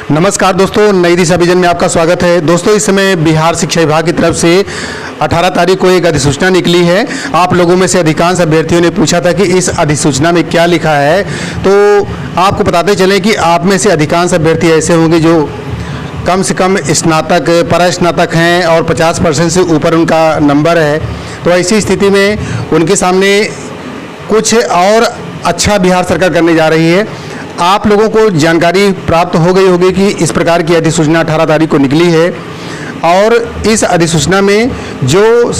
नमस्कार दोस्तों, नई दिशा विजन में आपका स्वागत है। दोस्तों, इस समय बिहार शिक्षा विभाग की तरफ से 18 तारीख को एक अधिसूचना निकली है। आप लोगों में से अधिकांश अभ्यर्थियों ने पूछा था कि इस अधिसूचना में क्या लिखा है, तो आपको बताते चलें कि आप में से अधिकांश अभ्यर्थी ऐसे होंगे जो कम से कम स्नातक, परास्नातक हैं और 50% से ऊपर उनका नंबर है। तो ऐसी स्थिति में उनके सामने कुछ और अच्छा बिहार सरकार करने जा रही है। आप लोगों को जानकारी प्राप्त हो गई होगी कि इस प्रकार की अधिसूचना 18 तारीख को निकली है और इस अधिसूचना में जो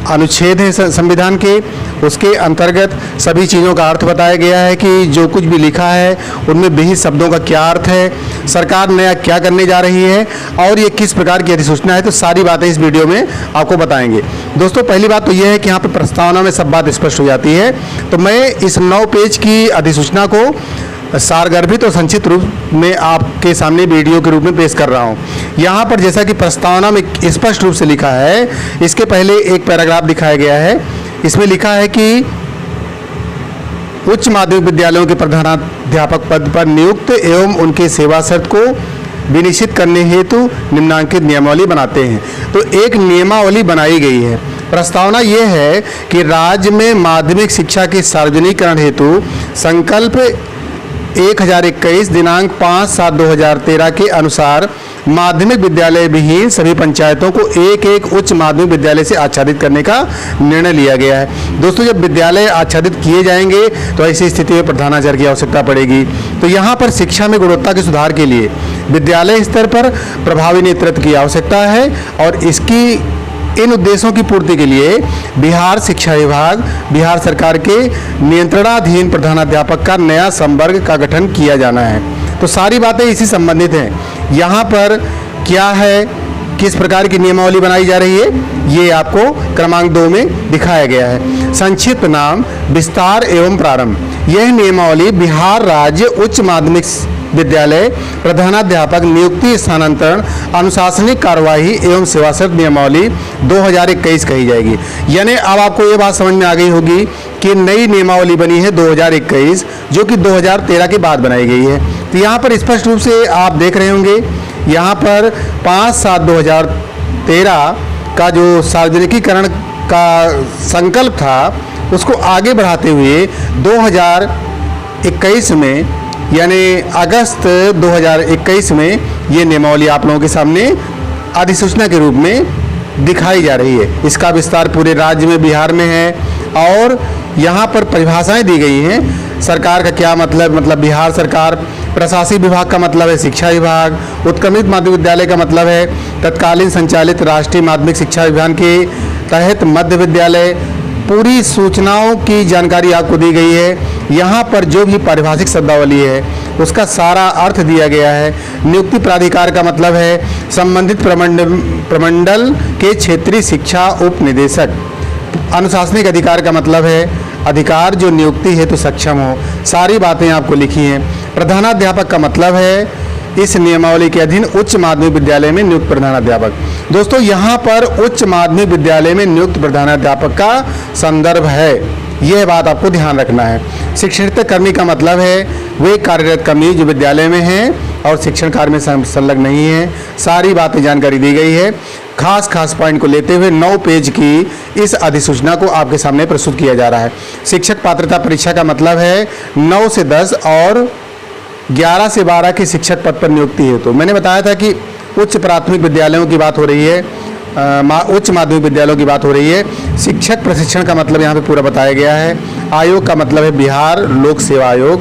अनुच्छेद हैं संविधान के, उसके अंतर्गत सभी चीज़ों का अर्थ बताया गया है कि जो कुछ भी लिखा है उनमें विहित शब्दों का क्या अर्थ है, सरकार नया क्या करने जा रही है और ये किस प्रकार की अधिसूचना है। तो सारी बातें इस वीडियो में आपको बताएंगे। दोस्तों, पहली बात तो यह है कि यहाँ पर प्रस्तावना में सब बात स्पष्ट हो जाती है। तो मैं इस 9 पेज की अधिसूचना को सारगर्भित और संक्षिप्त रूप में आपके सामने वीडियो के रूप में पेश कर रहा हूँ। यहाँ पर जैसा कि प्रस्तावना में स्पष्ट रूप से लिखा है, इसके पहले एक पैराग्राफ दिखाया गया है। इसमें लिखा है कि उच्च माध्यमिक विद्यालयों के प्रधानाध्यापक पद पर नियुक्त एवं उनके सेवा शर्त को विनिश्चित करने हेतु निम्नांकित नियमावली बनाते हैं। तो एक नियमावली बनाई गई है। प्रस्तावना ये है कि राज्य में माध्यमिक शिक्षा के सार्वजनिकरण हेतु संकल्प 1021 दिनांक 5/7/2013 के अनुसार माध्यमिक विद्यालय विहीन सभी पंचायतों को एक उच्च माध्यमिक विद्यालय से आच्छादित करने का निर्णय लिया गया है। दोस्तों, जब विद्यालय आच्छादित किए जाएंगे तो ऐसी स्थिति में प्रधानाचार्य की आवश्यकता पड़ेगी। तो यहाँ पर शिक्षा में गुणवत्ता के सुधार के लिए विद्यालय स्तर पर प्रभावी नेतृत्व की आवश्यकता है और इन उद्देश्यों की पूर्ति के लिए बिहार शिक्षा विभाग बिहार सरकार के नियंत्रणाधीन प्रधानाध्यापक का नया संवर्ग का गठन किया जाना है। तो सारी बातें इसी संबंधित हैं। यहाँ पर क्या है, किस प्रकार की नियमावली बनाई जा रही है, ये आपको क्रमांक 2 में दिखाया गया है। संक्षिप्त नाम, विस्तार एवं प्रारंभ। यह नियमावली बिहार राज्य उच्च माध्यमिक विद्यालय प्रधानाध्यापक नियुक्ति, स्थानांतरण, अनुशासनिक कार्यवाही एवं सेवा शर्त नियमावली 2021 कही जाएगी। यानी अब आपको ये बात समझ में आ गई होगी कि नई नियमावली बनी है 2021, जो कि 2013 के बाद बनाई गई है। तो यहाँ पर स्पष्ट रूप से आप देख रहे होंगे, यहाँ पर 5/7/2013 का जो सार्वजनिकीकरण का संकल्प था उसको आगे बढ़ाते हुए 2021 में यानी अगस्त 2021 में ये नियमावली आप लोगों के सामने अधिसूचना के रूप में दिखाई जा रही है। इसका विस्तार पूरे राज्य में बिहार में है और यहाँ पर परिभाषाएं दी गई हैं। सरकार का क्या मतलब बिहार सरकार, प्रशासनिक विभाग का मतलब है शिक्षा विभाग, उत्क्रमित माध्यमिक विद्यालय का मतलब है तत्कालीन संचालित राष्ट्रीय माध्यमिक शिक्षा अभियान के तहत मध्य विद्यालय। पूरी सूचनाओं की जानकारी आपको दी गई है। यहाँ पर जो भी पारिभाषिक शब्दावली है उसका सारा अर्थ दिया गया है। नियुक्ति प्राधिकार का मतलब है संबंधित प्रमंडल के क्षेत्रीय शिक्षा उप निदेशक। अनुशासनिक अधिकार का मतलब है अधिकार जो नियुक्ति हेतु सक्षम हो। सारी बातें आपको लिखी हैं। प्रधानाध्यापक का मतलब है इस नियमावली के अधीन उच्च माध्यमिक विद्यालय में नियुक्त प्रधानाध्यापक। दोस्तों, यहाँ पर उच्च माध्यमिक विद्यालय में नियुक्त प्रधानाध्यापक का संदर्भ है, यह बात आपको ध्यान रखना है। शिक्षणित कर्मी का मतलब है वे कार्यरत कर्मी जो विद्यालय में हैं और शिक्षण कार्य में संलग्न नहीं है। सारी बातें जानकारी दी गई है। खास पॉइंट को लेते हुए 9 पेज की इस अधिसूचना को आपके सामने प्रस्तुत किया जा रहा है। शिक्षक पात्रता परीक्षा का मतलब है 9 से 10 और 11 से 12 की शिक्षक पद पर नियुक्ति है। तो मैंने बताया था कि उच्च प्राथमिक विद्यालयों की बात हो रही है, उच्च माध्यमिक विद्यालयों की बात हो रही है। शिक्षक प्रशिक्षण का मतलब यहाँ पे पूरा बताया गया है। आयोग का मतलब है बिहार लोक सेवा आयोग।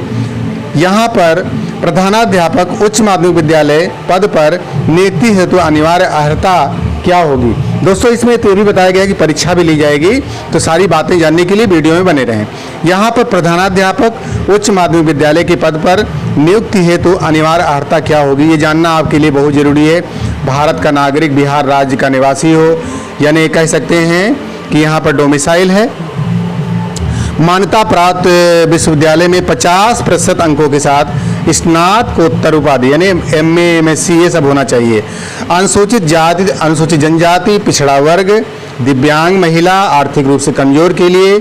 यहाँ पर प्रधानाध्यापक उच्च माध्यमिक विद्यालय पद पर नियुक्ति हेतु अनिवार्य अर्हता क्या होगी। दोस्तों, इसमें तो भी बताया गया है कि परीक्षा भी ली जाएगी। तो सारी बातें जानने के लिए वीडियो में बने रहें। यहाँ पर प्रधानाध्यापक उच्च माध्यमिक विद्यालय के पद पर नियुक्ति हेतु अनिवार्य अर्हता क्या होगी, ये जानना आपके लिए बहुत जरूरी है। भारत का नागरिक, बिहार राज्य का निवासी हो, यानी कह सकते हैं कि यहाँ पर डोमिसाइल है। मान्यता प्राप्त विश्वविद्यालय में 50% अंकों के साथ स्नातकोत्तर उपाधि यानी MA MSc ये सब होना चाहिए। अनुसूचित जाति, अनुसूचित जनजाति, पिछड़ा वर्ग, दिव्यांग महिला, आर्थिक रूप से कमजोर के लिए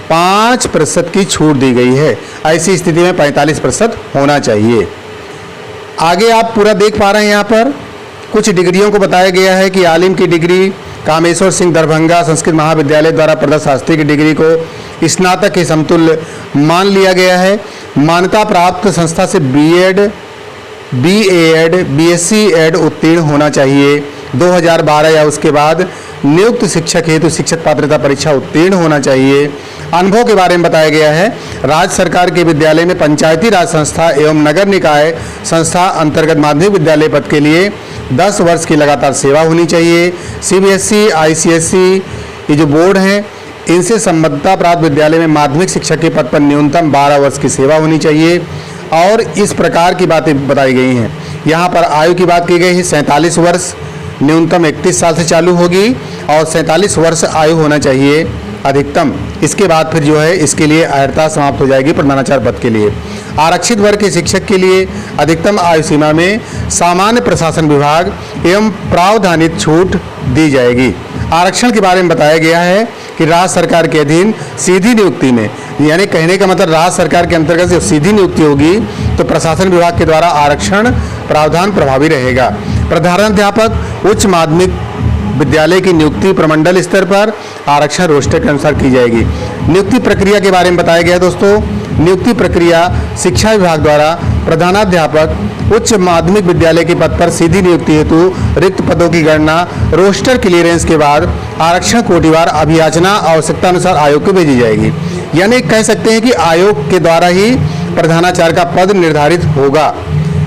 5% की छूट दी गई है। ऐसी स्थिति में 45% होना चाहिए। आगे आप पूरा देख पा रहे हैं, यहाँ पर कुछ डिग्रियों को बताया गया है कि आलिम की डिग्री कामेश्वर सिंह दरभंगा संस्कृत महाविद्यालय द्वारा प्रदत्त शास्त्री की डिग्री को स्नातक के समतुल्य मान लिया गया है। मान्यता प्राप्त संस्था से बीएड, बीएड, बीएससी एड उत्तीर्ण होना चाहिए। 2012 या उसके बाद नियुक्त शिक्षक हेतु शिक्षक पात्रता परीक्षा उत्तीर्ण होना चाहिए। अनुभव के बारे में बताया गया है, राज्य सरकार के विद्यालय में पंचायती राज संस्था एवं नगर निकाय संस्था अंतर्गत माध्यमिक विद्यालय पद के लिए 10 वर्ष की लगातार सेवा होनी चाहिए। सीबीएसई, आईसीएसई ये जो बोर्ड हैं, इनसे संबद्धता प्राप्त विद्यालय में माध्यमिक शिक्षक के पद पर न्यूनतम 12 वर्ष की सेवा होनी चाहिए। और इस प्रकार की बातें बताई गई हैं। यहाँ पर आयु की बात की गई है, 47 वर्ष न्यूनतम 31 साल से चालू होगी और 47 वर्ष आयु होना चाहिए अधिकतम। इसके बाद फिर जो है इसके लिए अर्हता समाप्त हो जाएगी प्रधानाचार्य पद के लिए। आरक्षित वर्ग के शिक्षक के लिए अधिकतम आयु सीमा में सामान्य प्रशासन विभाग एवं प्रावधानित छूट दी जाएगी। आरक्षण के बारे में बताया गया है कि राज्य सरकार के अधीन सीधी नियुक्ति में, यानी कहने का मतलब राज्य सरकार के अंतर्गत जब सीधी नियुक्ति होगी तो प्रशासन विभाग के द्वारा आरक्षण प्रावधान प्रभावी रहेगा। प्रधानाध्यापक उच्च माध्यमिक विद्यालय की नियुक्ति प्रमंडल स्तर पर आरक्षण रोस्टर के अनुसार की जाएगी। नियुक्ति प्रक्रिया के बारे में बताया गया है दोस्तों। नियुक्ति प्रक्रिया शिक्षा विभाग द्वारा प्रधानाध्यापक उच्च माध्यमिक विद्यालय के पद पर सीधी नियुक्ति हेतु रिक्त पदों की गणना रोस्टर क्लियरेंस के बाद आरक्षण कोटिवार अभियाचना आवश्यकता अनुसार आयोग को भेजी जाएगी। यानी कह सकते हैं कि आयोग के द्वारा ही प्रधानाचार्य का पद निर्धारित होगा।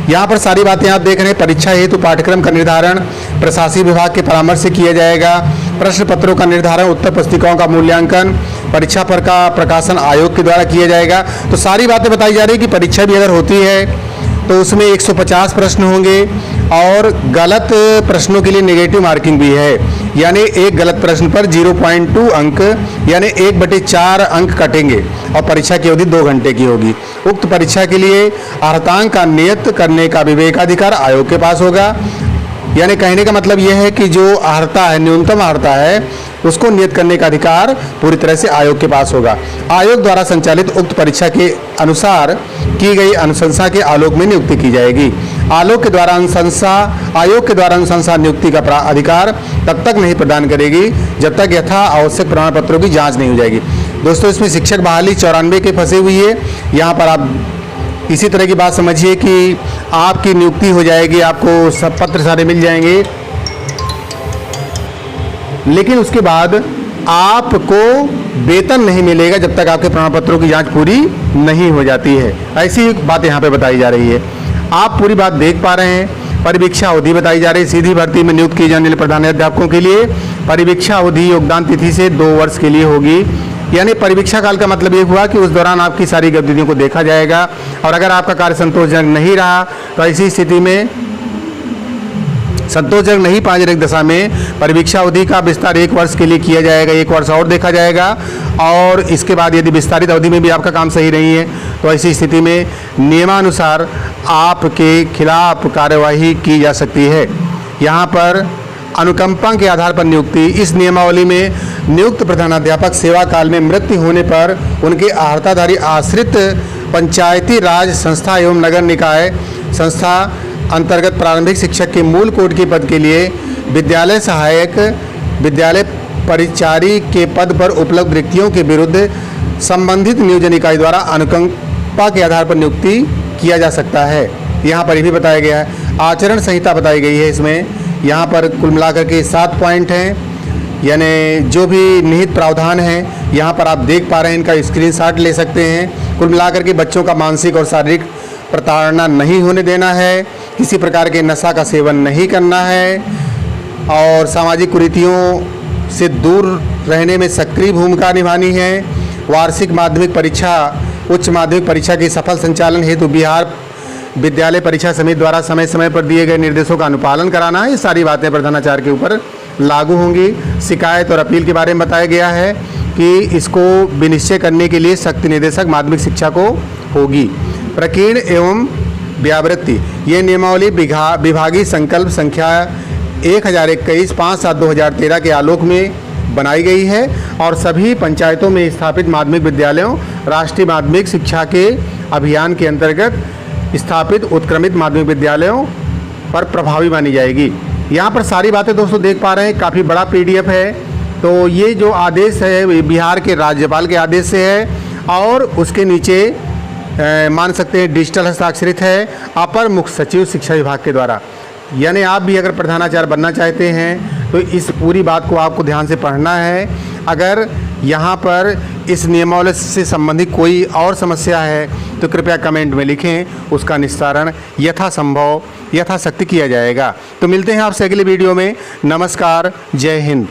यहाँ पर सारी बातें आप देख रहे हैं। परीक्षा हेतु पाठ्यक्रम का निर्धारण प्रशासनिक विभाग के परामर्श से किया जाएगा। प्रश्न पत्रों का निर्धारण, उत्तर पुस्तिकाओं का मूल्यांकन परीक्षा पर का प्रकाशन आयोग के द्वारा किया जाएगा। तो सारी बातें बताई जा रही है कि परीक्षा भी अगर होती है तो उसमें 150 प्रश्न होंगे और गलत प्रश्नों के लिए नेगेटिव मार्किंग भी है। यानी एक गलत प्रश्न पर 0.2 अंक यानी 1/4 अंक कटेंगे और परीक्षा की अवधि 2 घंटे की होगी। उक्त परीक्षा के लिए अर्हतांक का नियत करने का विवेकाधिकार आयोग के पास होगा। यानी कहने का मतलब यह है कि जो अर्हता है, न्यूनतम अर्हता है, उसको नियत करने का अधिकार पूरी तरह से आयोग के पास होगा। आयोग द्वारा संचालित उक्त परीक्षा के अनुसार की गई अनुशंसा के आलोक में नियुक्ति की जाएगी। आयोग के द्वारा अनुशंसा नियुक्ति का अधिकार तब तक नहीं प्रदान करेगी जब तक यथा आवश्यक प्रमाण पत्रों की जांच नहीं हो जाएगी। दोस्तों, इसमें शिक्षक बहाली 94 के फंसे हुई है। यहाँ पर आप इसी तरह की बात समझिए कि आपकी नियुक्ति हो जाएगी, आपको सब पत्र सारे मिल जाएंगे, लेकिन उसके बाद आपको वेतन नहीं मिलेगा जब तक आपके प्रमाण पत्रों की जांच पूरी नहीं हो जाती है। ऐसी बात यहाँ पे बताई जा रही है। आप पूरी बात देख पा रहे हैं। परिवीक्षा अवधि बताई जा रही है। सीधी भर्ती में नियुक्त किए जाने वाले प्रधानाध्यापकों के लिए परिवीक्षा अवधि योगदान तिथि से 2 वर्ष के लिए होगी। यानी परिवीक्षा काल का मतलब ये हुआ कि उस दौरान आपकी सारी गतिविधियों को देखा जाएगा और अगर आपका कार्य संतोषजनक नहीं रहा तो ऐसी स्थिति में संतोषजनक नहीं पाने की दशा में परिवीक्षा अवधि का विस्तार 1 वर्ष के लिए किया जाएगा। 1 वर्ष और देखा जाएगा और इसके बाद यदि विस्तारित अवधि में भी आपका काम सही नहीं है तो ऐसी स्थिति में नियमानुसार आपके खिलाफ कार्यवाही की जा सकती है। यहाँ पर अनुकंपा के आधार पर नियुक्ति। इस नियमावली में नियुक्त प्रधानाध्यापक सेवा काल में मृत्यु होने पर उनके अर्हताधारी आश्रित पंचायती राज संस्था एवं नगर निकाय संस्था अंतर्गत प्रारंभिक शिक्षक के मूल कोड के पद के लिए विद्यालय सहायक, विद्यालय परिचारी के पद पर उपलब्ध रिक्तियों के विरुद्ध संबंधित नियोजन इकाई द्वारा अनुकंपा के आधार पर नियुक्ति किया जा सकता है। यहाँ पर भी बताया गया है। आचरण संहिता बताई गई है। इसमें यहाँ पर कुल मिलाकर के 7 पॉइंट हैं, यानी जो भी निहित प्रावधान हैं यहाँ पर आप देख पा रहे हैं। इनका स्क्रीनशॉट ले सकते हैं। कुल मिलाकर के बच्चों का मानसिक और शारीरिक प्रताड़ना नहीं होने देना है, किसी प्रकार के नशा का सेवन नहीं करना है और सामाजिक कुरीतियों से दूर रहने में सक्रिय भूमिका निभानी है। वार्षिक माध्यमिक परीक्षा, उच्च माध्यमिक परीक्षा के सफल संचालन हेतु बिहार विद्यालय परीक्षा समिति द्वारा समय समय पर दिए गए निर्देशों का अनुपालन कराना है। ये सारी बातें प्रधानाचार्य के ऊपर लागू होंगी। शिकायत और अपील के बारे में बताया गया है कि इसको विनिश्चय करने के लिए सख्त निदेशक माध्यमिक शिक्षा को होगी। प्रकीर्ण एवं व्यावृत्ति, ये नियमावली विभागीय संकल्प संख्या 1021/5/7/2013 के आलोक में बनाई गई है और सभी पंचायतों में स्थापित माध्यमिक विद्यालयों राष्ट्रीय माध्यमिक शिक्षा के अभियान के अंतर्गत स्थापित उत्क्रमित माध्यमिक विद्यालयों पर प्रभावी मानी जाएगी। यहाँ पर सारी बातें दोस्तों देख पा रहे हैं, काफ़ी बड़ा PDF है। तो ये जो आदेश है बिहार के राज्यपाल के आदेश से है और उसके नीचे मान सकते हैं डिजिटल हस्ताक्षरित है अपर मुख्य सचिव शिक्षा विभाग के द्वारा। यानी आप भी अगर प्रधानाचार्य बनना चाहते हैं तो इस पूरी बात को आपको ध्यान से पढ़ना है। अगर यहाँ पर इस नियमावली से संबंधित कोई और समस्या है तो कृपया कमेंट में लिखें, उसका निस्तारण यथासंभव यथाशक्ति किया जाएगा। तो मिलते हैं आपसे अगले वीडियो में। नमस्कार, जय हिंद।